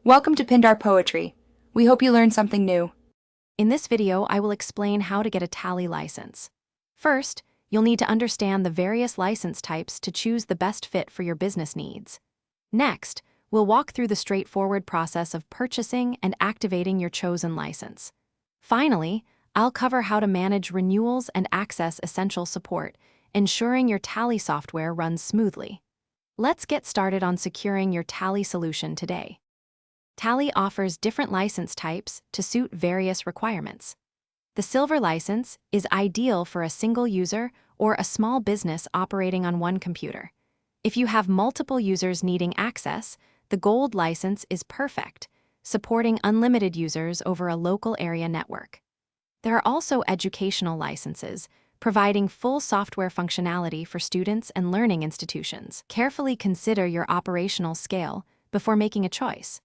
Welcome to Pindar Poetry. We hope you learned something new. In this video, I will explain how to get a Tally license. First, you'll need to understand the various license types to choose the best fit for your business needs. Next, we'll walk through the straightforward process of purchasing and activating your chosen license. Finally, I'll cover how to manage renewals and access essential support, ensuring your Tally software runs smoothly. Let's get started on securing your Tally solution today. Tally offers different license types to suit various requirements. The Silver license is ideal for a single user or a small business operating on one computer. If you have multiple users needing access, the Gold license is perfect, supporting unlimited users over a local area network. There are also educational licenses, providing full software functionality for students and learning institutions. Carefully consider your operational scale before making a choice.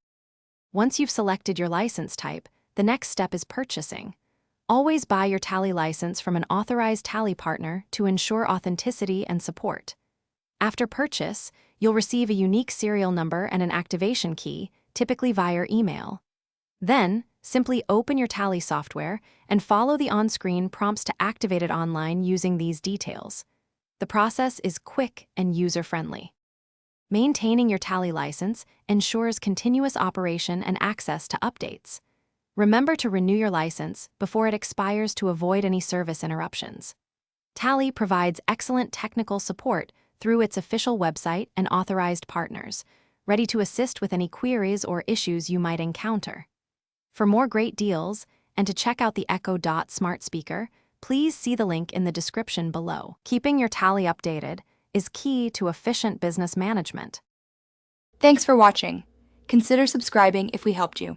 Once you've selected your license type, the next step is purchasing. Always buy your Tally license from an authorized Tally partner to ensure authenticity and support. After purchase, you'll receive a unique serial number and an activation key, typically via email. Then, simply open your Tally software and follow the on-screen prompts to activate it online using these details. The process is quick and user-friendly. Maintaining your Tally license ensures continuous operation and access to updates. Remember to renew your license before it expires to avoid any service interruptions. Tally provides excellent technical support through its official website and authorized partners, ready to assist with any queries or issues you might encounter. For more great deals and to check out the Echo Dot smart speaker, please see the link in the description below. Keeping your Tally updated is key to efficient business management. Thanks for watching. Consider subscribing if we helped you.